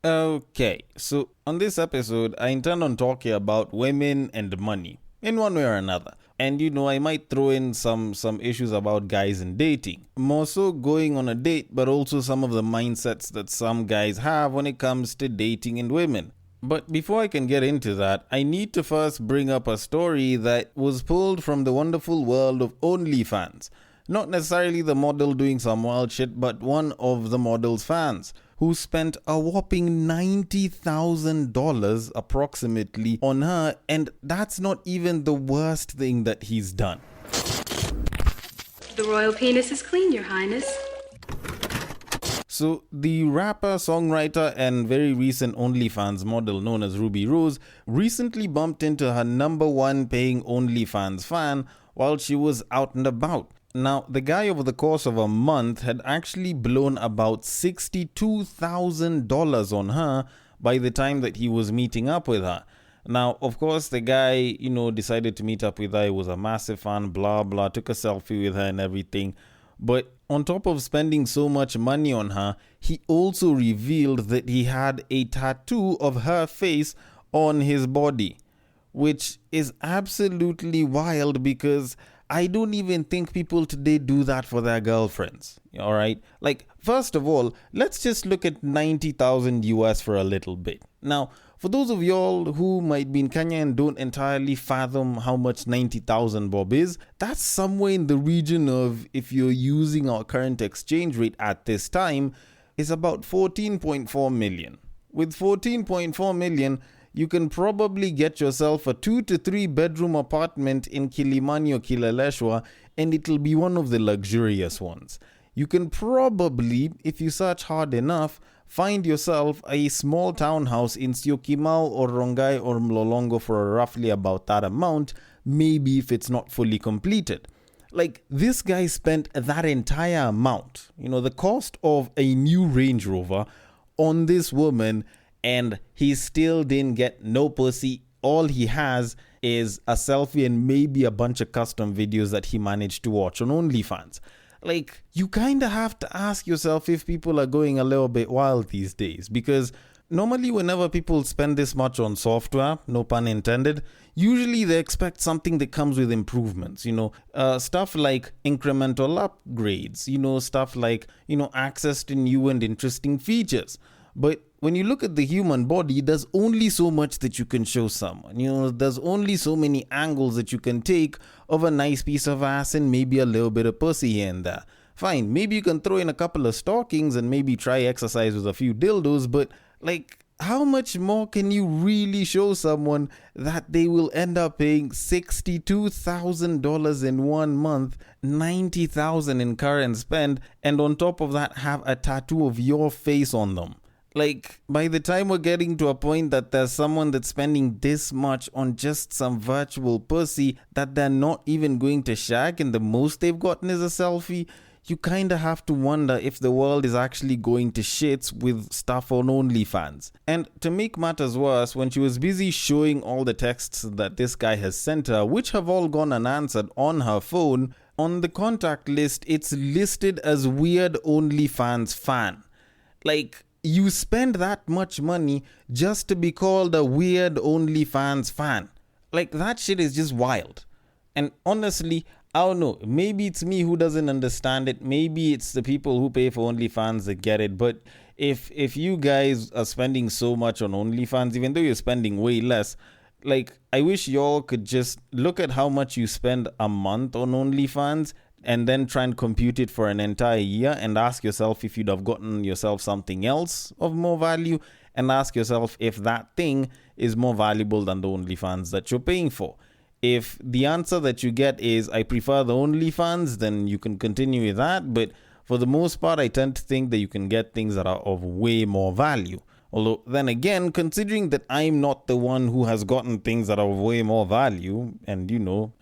Okay, so on this episode, I intend on talking about women and money in one way or another. And I might throw in some issues about guys and dating. More so going on a date, but also some of the mindsets that some guys have when it comes to dating and women. But before I can get into that, I need to first bring up a story that was pulled from the wonderful world of OnlyFans. Not necessarily the model doing some wild shit, but one of the model's fans who spent a whopping $90,000 approximately on her, and that's not even the worst thing that he's done. The royal penis is clean, Your Highness. So, the rapper, songwriter, and very recent OnlyFans model known as Ruby Rose recently bumped into her number one paying OnlyFans fan while she was out and about. Now, the guy over the course of a month had actually blown about $62,000 on her by the time that he was meeting up with her. Now, of course, the guy, decided to meet up with her. He was a massive fan, blah, blah, took a selfie with her and everything. But on top of spending so much money on her, he also revealed that he had a tattoo of her face on his body, which is absolutely wild because I don't even think people today do that for their girlfriends. All right? Like, first of all, let's just look at 90,000 US for a little bit. Now, for those of y'all who might be in Kenya and don't entirely fathom how much 90,000 bob is, that's somewhere in the region of, if you're using our current exchange rate at this time, is about 14.4 million. With 14.4 million, you can probably get yourself a 2 to 3 bedroom apartment in Kilimani or Kileleshwa, and it'll be one of the luxurious ones. You can probably, if you search hard enough, find yourself a small townhouse in Syokimau or Rongai or Mlolongo for roughly about that amount, maybe if it's not fully completed. Like, this guy spent that entire amount, the cost of a new Range Rover, on this woman, and he still didn't get no pussy. All he has is a selfie and maybe a bunch of custom videos that he managed to watch on OnlyFans. Like, you kind of have to ask yourself if people are going a little bit wild these days, because normally whenever people spend this much on software, no pun intended, usually they expect something that comes with improvements, stuff like incremental upgrades, stuff like, access to new and interesting features. But when you look at the human body, there's only so much that you can show someone. There's only so many angles that you can take of a nice piece of ass and maybe a little bit of pussy here and there. Fine, maybe you can throw in a couple of stockings and maybe try exercise with a few dildos, but how much more can you really show someone that they will end up paying $62,000 in 1 month, $90,000 in current spend, and on top of that have a tattoo of your face on them? Like, by the time we're getting to a point that there's someone that's spending this much on just some virtual pussy that they're not even going to shag and the most they've gotten is a selfie, you kind of have to wonder if the world is actually going to shits with stuff on OnlyFans. And to make matters worse, when she was busy showing all the texts that this guy has sent her, which have all gone unanswered on her phone, on the contact list, it's listed as weird OnlyFans fan. Like, you spend that much money just to be called a weird OnlyFans fan. Like, that shit is just wild. And honestly, I don't know, maybe it's me who doesn't understand it. Maybe it's the people who pay for OnlyFans that get it. But if you guys are spending so much on OnlyFans, even though you're spending way less, I wish y'all could just look at how much you spend a month on OnlyFans and then try and compute it for an entire year and ask yourself if you'd have gotten yourself something else of more value, and ask yourself if that thing is more valuable than the OnlyFans that you're paying for. If the answer that you get is, I prefer the OnlyFans, then you can continue with that. But for the most part, I tend to think that you can get things that are of way more value. Although, then again, considering that I'm not the one who has gotten things that are of way more value, and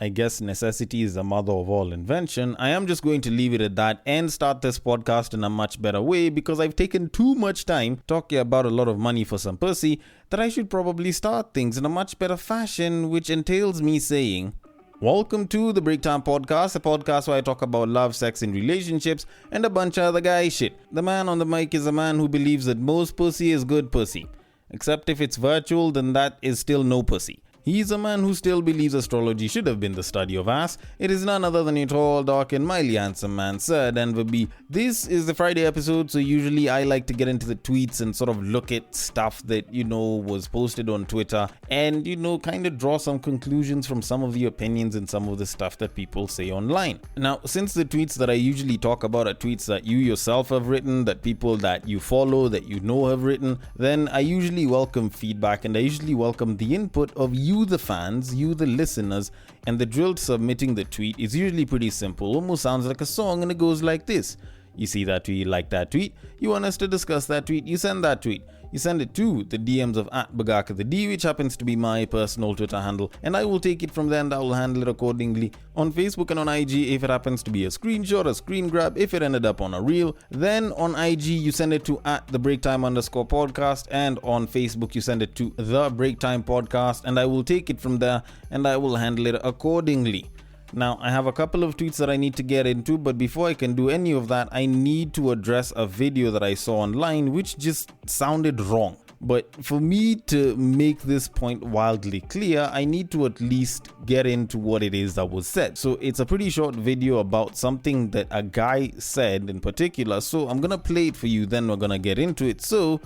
I guess necessity is the mother of all invention, I am just going to leave it at that and start this podcast in a much better way, because I've taken too much time talking about a lot of money for some pussy that I should probably start things in a much better fashion, which entails me saying, Welcome to the Break Time Podcast, a podcast where I talk about love, sex, and relationships, and a bunch of other guy shit. The man on the mic is a man who believes that most pussy is good pussy. Except if it's virtual, then that is still no pussy. He's a man who still believes astrology should have been the study of ass. It is none other than your tall, dark, and mildly handsome man, Sir Denver B. This is the Friday episode, so usually I like to get into the tweets and sort of look at stuff that, was posted on Twitter and, kind of draw some conclusions from some of the opinions and some of the stuff that people say online. Now, since the tweets that I usually talk about are tweets that you yourself have written, that people that you follow, that you know have written, then I usually welcome feedback and I usually welcome the input of you, the fans, you, the listeners, and the drill to submitting the tweet is usually pretty simple. Almost sounds like a song, and it goes like this. You see that tweet, you like that tweet, you want us to discuss that tweet, you send that tweet. You send it to the DMs of @BagakaTheD, which happens to be my personal Twitter handle, and I will take it from there and I will handle it accordingly. On Facebook and on IG, if it happens to be a screenshot, a screen grab, if it ended up on a reel, then on IG you send it to @TheBreaktime_podcast, and on Facebook you send it to The Breaktime Podcast, and I will take it from there and I will handle it accordingly. Now, I have a couple of tweets that I need to get into, but before I can do any of that, I need to address a video that I saw online which just sounded wrong. But for me to make this point wildly clear, I need to at least get into what it is that was said. So it's a pretty short video about something that a guy said in particular, so I'm gonna play it for you, then we're gonna get into it. So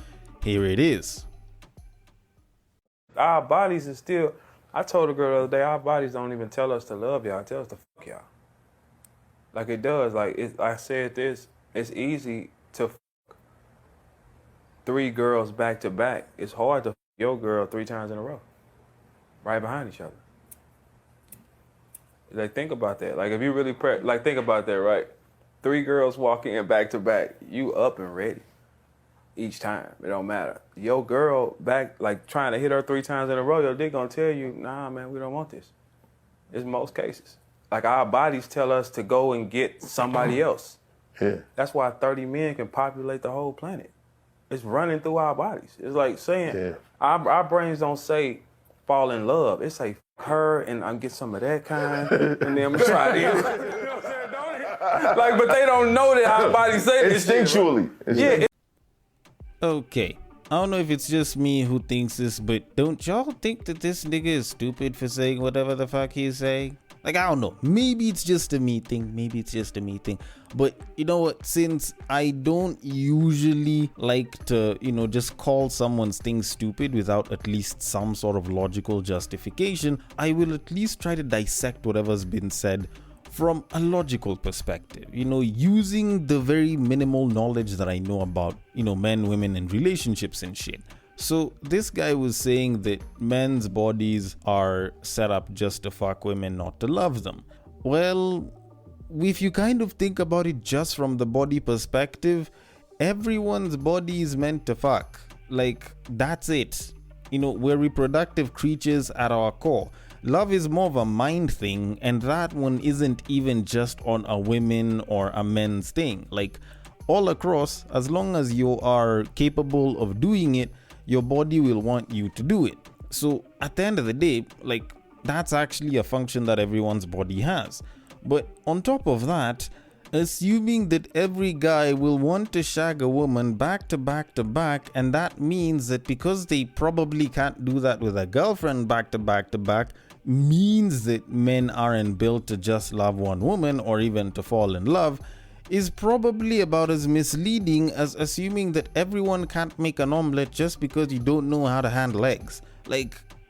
here it is. Our bodies is still... I told a girl the other day, our bodies don't even tell us to love y'all. It tells us to fuck y'all. Like it does. I said this, it's easy to fuck 3 girls back to back. It's hard to fuck your girl 3 times in a row. Right behind each other. Think about that. If you really think about that, right? 3 girls walking in back to back. You up and ready. Each time, it don't matter. Your girl back, trying to hit her 3 times in a row, your dick gonna tell you, nah, man, we don't want this. It's most cases. Our bodies tell us to go and get somebody else. Yeah. That's why 30 men can populate the whole planet. It's running through our bodies. It's like saying, our brains don't say fall in love. It say her and I'm get some of that kind, and then I'm gonna try this. You know what I'm saying, don't it? But they don't know that our bodies say this instinctually. Shit, right? Yeah. Okay, I don't know if it's just me who thinks this, but don't y'all think that this nigga is stupid for saying whatever the fuck he's saying? I don't know. Maybe it's just a me thing. But you know what? Since I don't usually like to, just call someone's thing stupid without at least some sort of logical justification, I will at least try to dissect whatever's been said from a logical perspective, using the very minimal knowledge that I know about, men, women, and relationships and shit. So this guy was saying that men's bodies are set up just to fuck women, not to love them. Well, if you kind of think about it just from the body perspective, everyone's body is meant to fuck. That's it. We're reproductive creatures at our core. Love is more of a mind thing, and that one isn't even just on a women or a men's thing. All across, as long as you are capable of doing it, your body will want you to do it. So at the end of the day, that's actually a function that everyone's body has. But on top of that, assuming that every guy will want to shag a woman back to back to back, and that means that because they probably can't do that with a girlfriend back to back to back, means that men aren't built to just love one woman or even to fall in love, is probably about as misleading as assuming that everyone can't make an omelette just because you don't know how to handle eggs.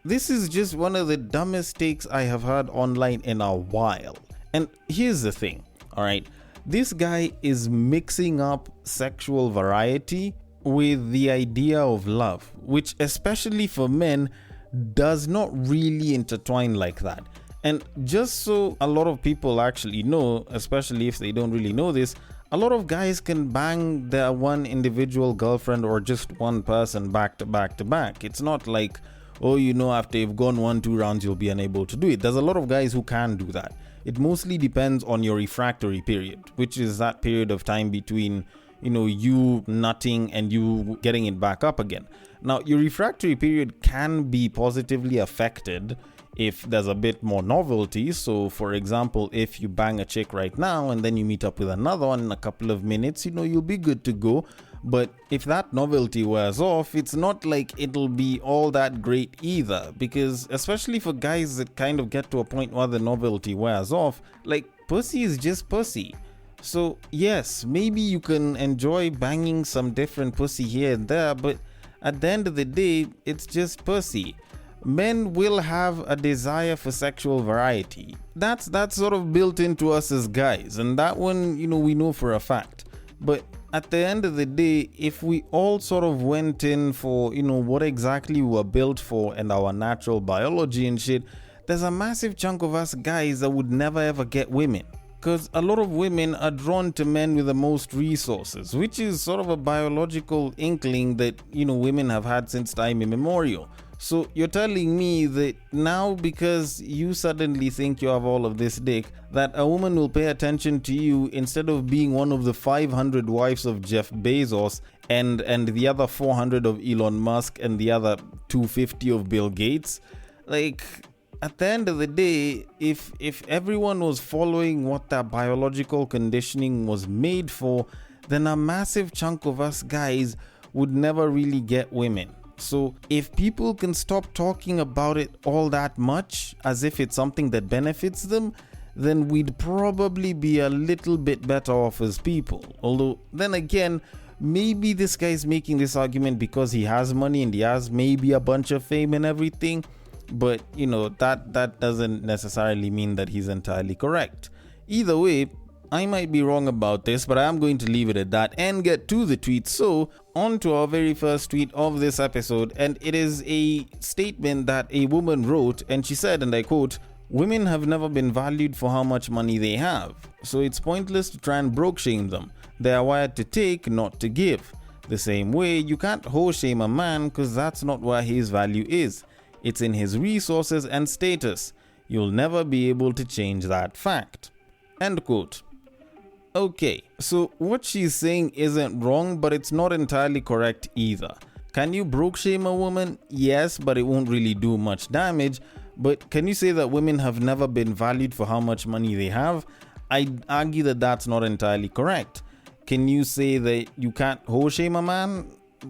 This is just one of the dumbest takes I have heard online in a while. And here's the thing, alright? This guy is mixing up sexual variety with the idea of love, which especially for men does not really intertwine like that. And just so a lot of people actually know, especially if they don't really know this, a lot of guys can bang their one individual girlfriend or just one person back to back to back. It's not like, after you've gone 1-2 rounds, you'll be unable to do it. There's a lot of guys who can do that. It mostly depends on your refractory period, which is that period of time between, you nutting and you getting it back up again. Now, your refractory period can be positively affected if there's a bit more novelty. So for example, if you bang a chick right now and then you meet up with another one in a couple of minutes, you'll be good to go. But if that novelty wears off, it's not like it'll be all that great either, because especially for guys that kind of get to a point where the novelty wears off, like, pussy is just pussy. So yes, maybe you can enjoy banging some different pussy here and there, but at the end of the day, it's just pussy. Men will have a desire for sexual variety. That's sort of built into us as guys, and that one, we know for a fact. But at the end of the day, if we all sort of went in for, what exactly we were built for and our natural biology and shit, there's a massive chunk of us guys that would never ever get women. Because a lot of women are drawn to men with the most resources, which is sort of a biological inkling that, women have had since time immemorial. So you're telling me that now, because you suddenly think you have all of this dick, that a woman will pay attention to you instead of being one of the 500 wives of Jeff Bezos and the other 400 of Elon Musk and the other 250 of Bill Gates? Like, at the end of the day, if everyone was following what their biological conditioning was made for, then a massive chunk of us guys would never really get women. So if people can stop talking about it all that much as if it's something that benefits them, then we'd probably be a little bit better off as people. Although then again, maybe this guy's making this argument because he has money and he has maybe a bunch of fame and everything. But that doesn't necessarily mean that he's entirely correct. Either way, I might be wrong about this, but I am going to leave it at that and get to the tweet. So, on to our very first tweet of this episode, and it is a statement that a woman wrote, and she said, and I quote, "Women have never been valued for how much money they have, so it's pointless to try and broke shame them. They are wired to take, not to give. The same way, you can't hoe shame a man because that's not where his value is. It's in his resources and status. You'll never be able to change that fact." End quote. Okay, so what she's saying isn't wrong, but it's not entirely correct either. Can you broke shame a woman? Yes, but it won't really do much damage. But can you say that women have never been valued for how much money they have? I'd argue that that's not entirely correct. Can you say that you can't hoe shame a man?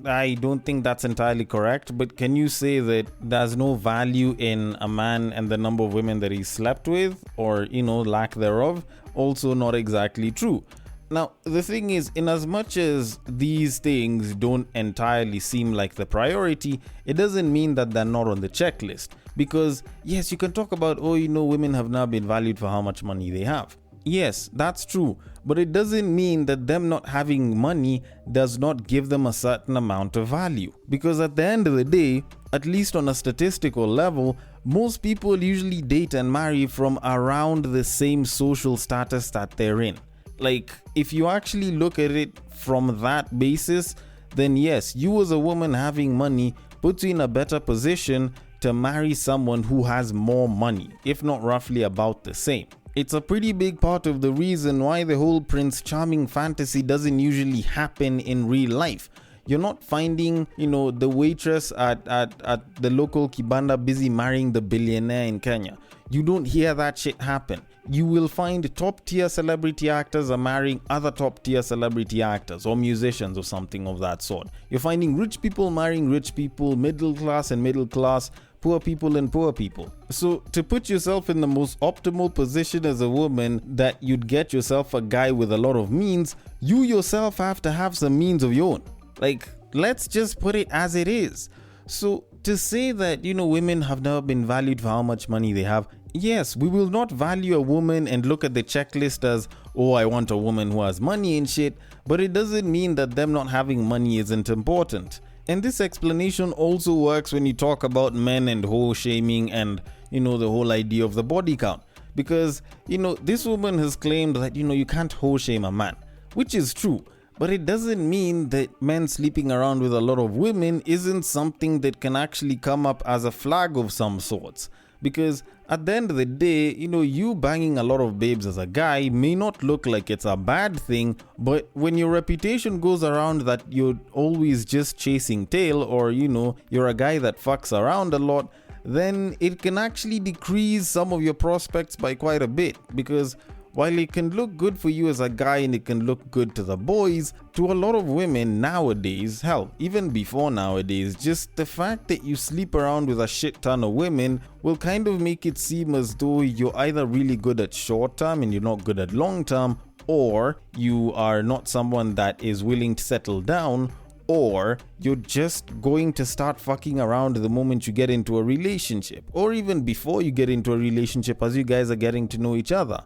I don't think that's entirely correct, but can you say that there's no value in a man and the number of women that he slept with, or lack thereof? Also not exactly true. Now, the thing is, in as much as these things don't entirely seem like the priority, it doesn't mean that they're not on the checklist. Because yes, you can talk about, women have now been valued for how much money they have. Yes, that's true, but it doesn't mean that them not having money does not give them a certain amount of value. Because at the end of the day, at least on a statistical level, most people usually date and marry from around the same social status that they're in. Like, if you actually look at it from that basis, then yes, you as a woman having money puts you in a better position to marry someone who has more money, if not roughly about the same. It's a pretty big part of the reason why the whole Prince Charming fantasy doesn't usually happen in real life. You're not finding, the waitress at the local kibanda busy marrying the billionaire in Kenya. You don't hear that shit happen. You will find top tier celebrity actors are marrying other top tier celebrity actors or musicians or something of that sort. You're finding rich people marrying rich people, middle class and middle class, poor people and poor people. So to put yourself in the most optimal position as a woman that you'd get yourself a guy with a lot of means, you yourself have to have some means of your own. Like, let's just put it as it is. So to say that, women have never been valued for how much money they have, yes, we will not value a woman and look at the checklist as, oh, I want a woman who has money and shit, but it doesn't mean that them not having money isn't important. And this explanation also works when you talk about men and hoe shaming and, the whole idea of the body count. Because, this woman has claimed that, you can't hoe shame a man, which is true. But it doesn't mean that men sleeping around with a lot of women isn't something that can actually come up as a flag of some sorts. Because at the end of the day, you banging a lot of babes as a guy may not look like it's a bad thing, but when your reputation goes around that you're always just chasing tail, or, you're a guy that fucks around a lot, then it can actually decrease some of your prospects by quite a bit, because while it can look good for you as a guy and it can look good to the boys, to a lot of women nowadays, hell, even before nowadays, just the fact that you sleep around with a shit ton of women will kind of make it seem as though you're either really good at short term and you're not good at long term, or you are not someone that is willing to settle down, or you're just going to start fucking around the moment you get into a relationship, or even before you get into a relationship as you guys are getting to know each other.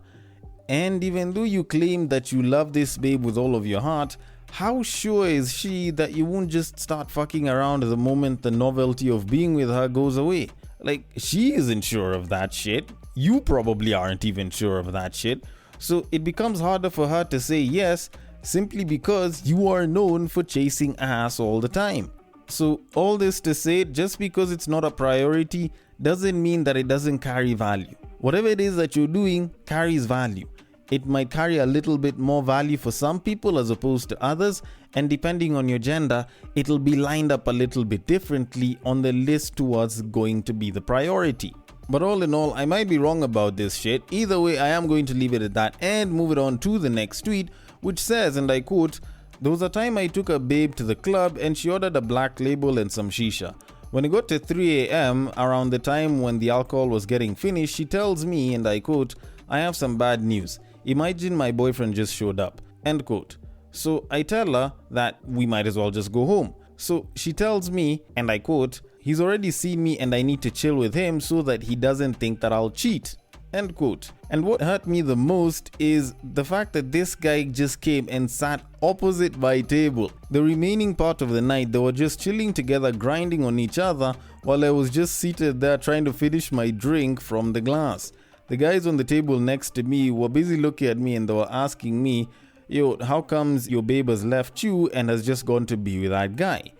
And even though you claim that you love this babe with all of your heart, how sure is she that you won't just start fucking around the moment the novelty of being with her goes away? Like, she isn't sure of that shit. You probably aren't even sure of that shit. So it becomes harder for her to say yes simply because you are known for chasing ass all the time. So all this to say, just because it's not a priority doesn't mean that it doesn't carry value. Whatever it is that you're doing carries value. It might carry a little bit more value for some people as opposed to others, and depending on your gender, it'll be lined up a little bit differently on the list towards going to be the priority. But all in all, I might be wrong about this shit. Either way, I am going to leave it at that and move it on to the next tweet, which says, and I quote, "There was a time I took a babe to the club and she ordered a black label and some shisha. When it got to 3 a.m., around the time when the alcohol was getting finished, she tells me, and I quote, 'I have some bad news. Imagine my boyfriend just showed up,' end quote. So I tell her that we might as well just go home. So she tells me, and I quote, 'He's already seen me and I need to chill with him so that he doesn't think that I'll cheat,' end quote. And what hurt me the most is the fact that this guy just came and sat opposite my table. The remaining part of the night, they were just chilling together, grinding on each other, while I was just seated there trying to finish my drink from the glass. The guys on the table next to me were busy looking at me and they were asking me, 'Yo, how comes your babe has left you and has just gone to be with that guy?'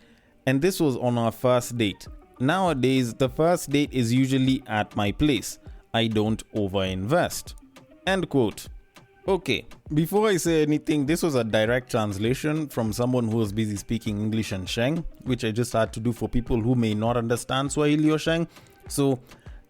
And this was on our first date. Nowadays, the first date is usually at my place. I don't overinvest." End quote. Okay, before I say anything, this was a direct translation from someone who was busy speaking English and Sheng, which I just had to do for people who may not understand Swahili or Sheng. So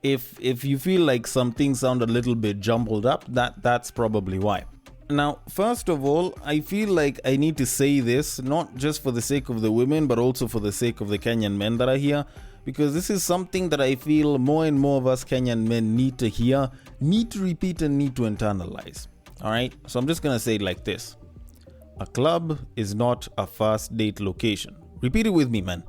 if you feel like some things sound a little bit jumbled up, that's probably why. Now, first of all, I feel like I need to say this, not just for the sake of the women, but also for the sake of the Kenyan men that are here, because this is something that I feel more and more of us Kenyan men need to hear, need to repeat, and need to internalize. Alright, so I'm just gonna say it like this. A club is not a first date location. Repeat it with me, man.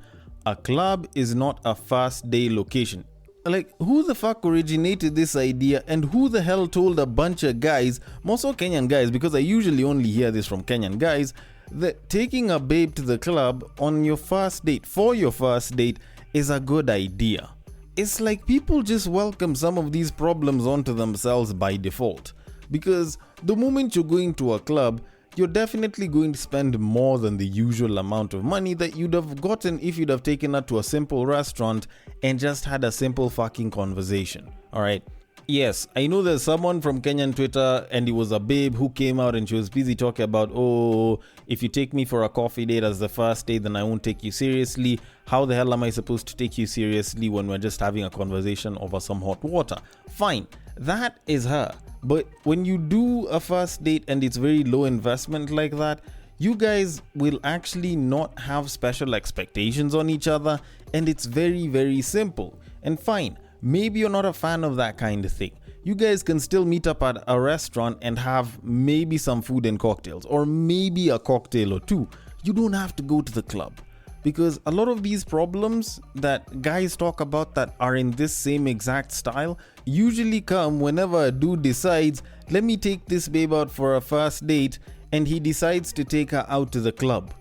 A club is not a first date location. Like, who the fuck originated this idea, and who the hell told a bunch of guys, more so Kenyan guys, because I usually only hear this from Kenyan guys, that taking a babe to the club on your first date, for your first date, is a good idea? It's like people just welcome some of these problems onto themselves by default. Because the moment you're going to a club, you're definitely going to spend more than the usual amount of money that you'd have gotten if you'd have taken her to a simple restaurant and just had a simple fucking conversation. Alright? Yes, I know there's someone from Kenyan Twitter and it was a babe who came out and she was busy talking about, "Oh, if you take me for a coffee date as the first date, then I won't take you seriously. How the hell am I supposed to take you seriously when we're just having a conversation over some hot water?" Fine, that is her. But when you do a first date and it's very low investment like that, you guys will actually not have special expectations on each other, and it's very, very simple. And fine, maybe you're not a fan of that kind of thing. You guys can still meet up at a restaurant and have maybe some food and cocktails, or maybe a cocktail or two. You don't have to go to the club. Because a lot of these problems that guys talk about that are in this same exact style usually come whenever a dude decides, "Let me take this babe out for a first date," and he decides to take her out to the club.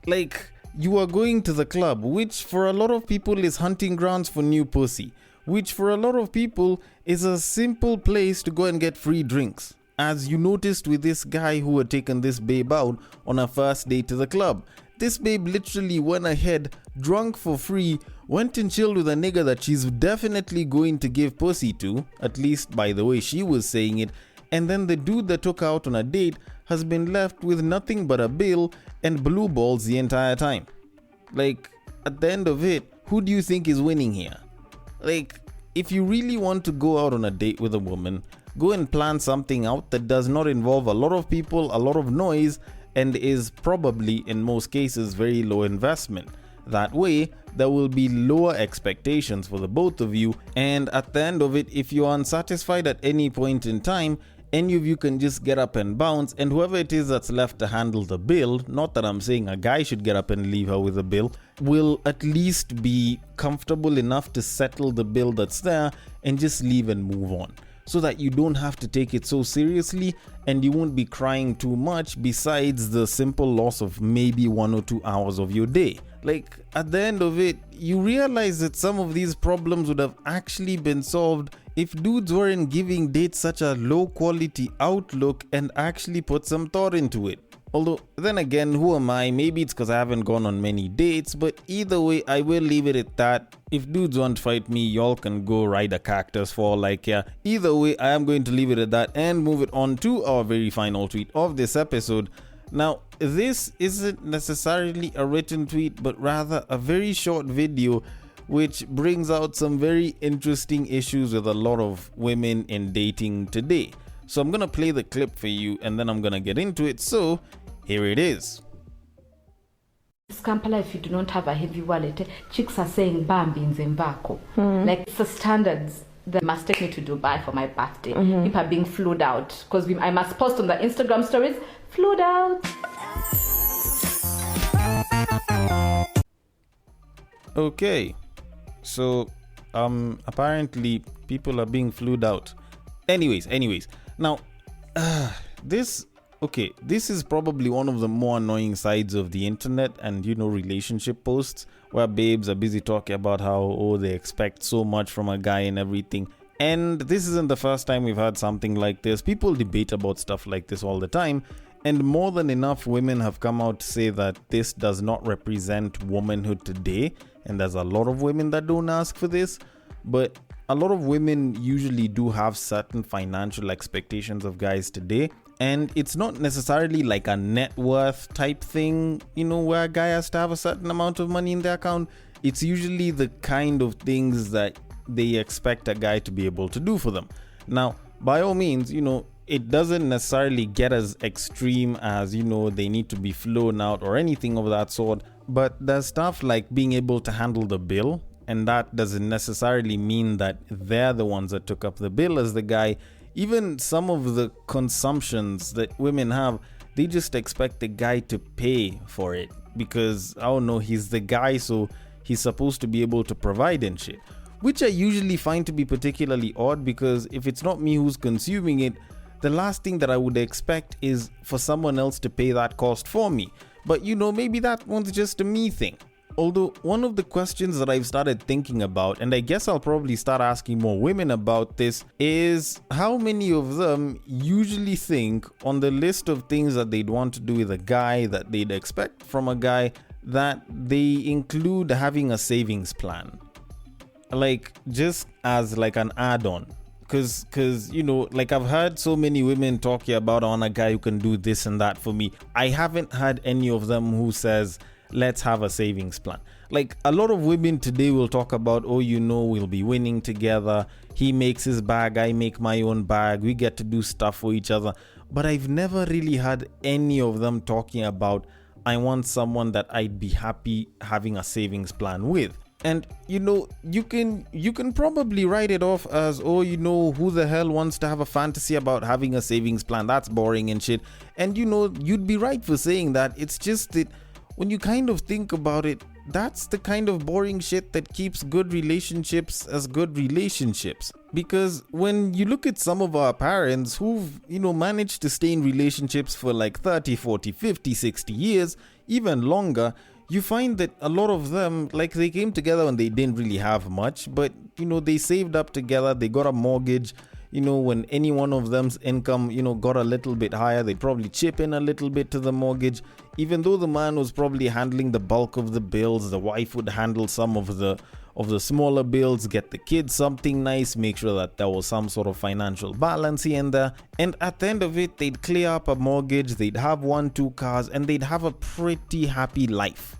Like, you are going to the club, which for a lot of people is hunting grounds for new pussy, which for a lot of people is a simple place to go and get free drinks. As you noticed with this guy who had taken this babe out on a first date to the club. This babe literally went ahead, drunk for free, went and chilled with a nigga that she's definitely going to give pussy to, at least by the way she was saying it, and then the dude that took her out on a date has been left with nothing but a bill and blue balls the entire time. Like, at the end of it, who do you think is winning here? Like, if you really want to go out on a date with a woman, go and plan something out that does not involve a lot of people, a lot of noise, and is probably, in most cases, very low investment. That way, there will be lower expectations for the both of you, and at the end of it, if you are unsatisfied at any point in time, any of you can just get up and bounce, and whoever it is that's left to handle the bill, not that I'm saying a guy should get up and leave her with a bill, will at least be comfortable enough to settle the bill that's there and just leave and move on, so that you don't have to take it so seriously and you won't be crying too much besides the simple loss of maybe 1 or 2 hours of your day. Like, at the end of it, you realize that some of these problems would have actually been solved if dudes weren't giving dates such a low quality outlook and actually put some thought into it. Although, then again, who am I? Maybe it's because I haven't gone on many dates, but either way, I will leave it at that. If dudes want to fight me, y'all can go ride a cactus for like, yeah. Either way, I am going to leave it at that and move it on to our very final tweet of this episode. Now, this isn't necessarily a written tweet, but rather a very short video which brings out some very interesting issues with a lot of women in dating today. So I'm gonna play the clip for you and then I'm gonna get into it. So here it is. Kampala, if you do not have a heavy wallet, chicks are saying Bambi in Zimbabwe. Like, it's the standards that must take me to Dubai for my birthday. People are being flued out because I must post on the Instagram stories, flued out. Okay, so apparently people are being flued out. Anyways, now this is probably one of the more annoying sides of the internet and relationship posts where babes are busy talking about how they expect so much from a guy and everything. And this isn't the first time we've had something like this. People debate about stuff like this all the time, and more than enough women have come out to say that this does not represent womanhood today, and there's a lot of women that don't ask for this. But a lot of women usually do have certain financial expectations of guys today, and it's not necessarily like a net worth type thing, where a guy has to have a certain amount of money in their account. It's usually the kind of things that they expect a guy to be able to do for them. Now, by all means, it doesn't necessarily get as extreme as, they need to be flown out or anything of that sort, but there's stuff like being able to handle the bill. And that doesn't necessarily mean that they're the ones that took up the bill as the guy. Even some of the consumptions that women have, they just expect the guy to pay for it because, I don't know, he's the guy, so he's supposed to be able to provide and shit. Which I usually find to be particularly odd because if it's not me who's consuming it, the last thing that I would expect is for someone else to pay that cost for me. But maybe that one's just a me thing. Although one of the questions that I've started thinking about, and I guess I'll probably start asking more women about this, is how many of them usually think on the list of things that they'd want to do with a guy, that they'd expect from a guy, that they include having a savings plan. Like, just as like an add-on. Because I've heard so many women talking about on a guy who can do this and that for me. I haven't had any of them who says, let's have a savings plan. Like, a lot of women today will talk about, we'll be winning together. He makes his bag, I make my own bag. We get to do stuff for each other. But I've never really had any of them talking about, I want someone that I'd be happy having a savings plan with. And you can probably write it off as, who the hell wants to have a fantasy about having a savings plan? That's boring and shit. And you'd be right for saying that. It's just that when you kind of think about it, that's the kind of boring shit that keeps good relationships as good relationships. Because when you look at some of our parents who've, managed to stay in relationships for like 30, 40, 50, 60 years, even longer, you find that a lot of them, like, they came together when they didn't really have much, but, they saved up together, they got a mortgage. When any one of them's income, got a little bit higher, they'd probably chip in a little bit to the mortgage. Even though the man was probably handling the bulk of the bills, the wife would handle some of the smaller bills, get the kids something nice, make sure that there was some sort of financial balance here and there. And at the end of it, they'd clear up a mortgage, they'd have 1-2 cars, and they'd have a pretty happy life,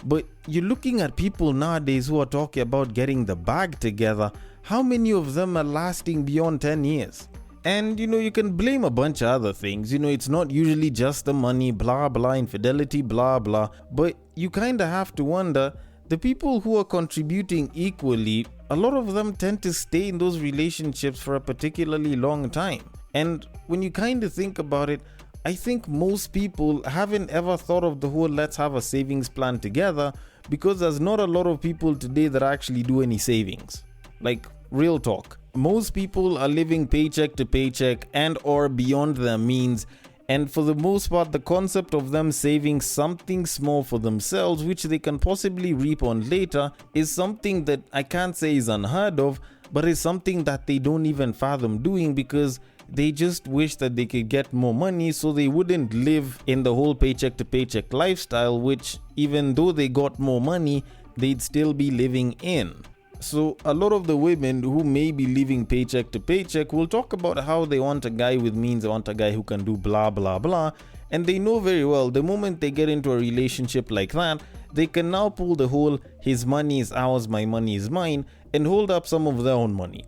But you're looking at people nowadays who are talking about getting the bag together. How many of them are lasting beyond 10 years? And you can blame a bunch of other things. It's not usually just the money, blah blah, infidelity, blah blah. But you kind of have to wonder, the people who are contributing equally, a lot of them tend to stay in those relationships for a particularly long time. And when you kind of think about it, I think most people haven't ever thought of the whole let's have a savings plan together, because there's not a lot of people today that actually do any savings. Like, real talk. Most people are living paycheck to paycheck and or beyond their means. And for the most part, the concept of them saving something small for themselves, which they can possibly reap on later, is something that I can't say is unheard of, but is something that they don't even fathom doing, because they just wish that they could get more money so they wouldn't live in the whole paycheck to paycheck lifestyle, which even though they got more money, they'd still be living in. So a lot of the women who may be living paycheck to paycheck will talk about how they want a guy with means, they want a guy who can do blah blah blah, and they know very well the moment they get into a relationship like that, they can now pull the whole his money is ours, my money is mine, and hold up some of their own money.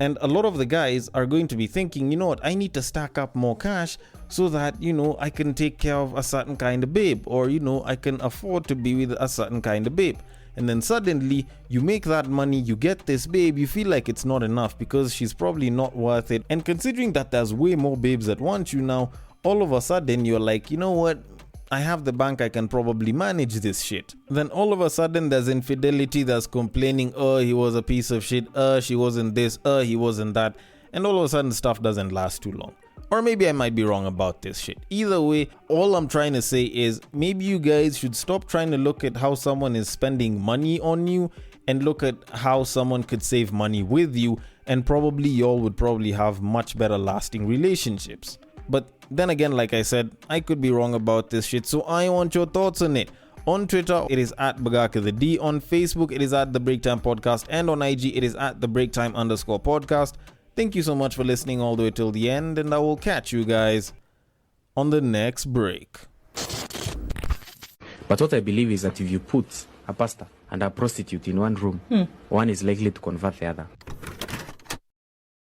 And a lot of the guys are going to be thinking, you know what, I need to stack up more cash so that, I can take care of a certain kind of babe, or, I can afford to be with a certain kind of babe. And then suddenly you make that money, you get this babe, you feel like it's not enough because she's probably not worth it. And considering that there's way more babes that want you now, all of a sudden you're like, you know what? I have the bank, I can probably manage this shit. Then all of a sudden there's infidelity, there's complaining, he was a piece of shit, she wasn't this, he wasn't that. And all of a sudden stuff doesn't last too long. Or maybe I might be wrong about this shit. Either way, all I'm trying to say is maybe you guys should stop trying to look at how someone is spending money on you and look at how someone could save money with you, and probably y'all would probably have much better lasting relationships. But then again, like I said, I could be wrong about this shit, so I want your thoughts on it. On Twitter, it is at BagakaTheD. On Facebook, it is at The Breaktime Podcast. And on IG, it is at The Breaktime_podcast. Thank you so much for listening all the way till the end, and I will catch you guys on the next break. But what I believe is that if you put a pastor and a prostitute in one room, one is likely to convert the other.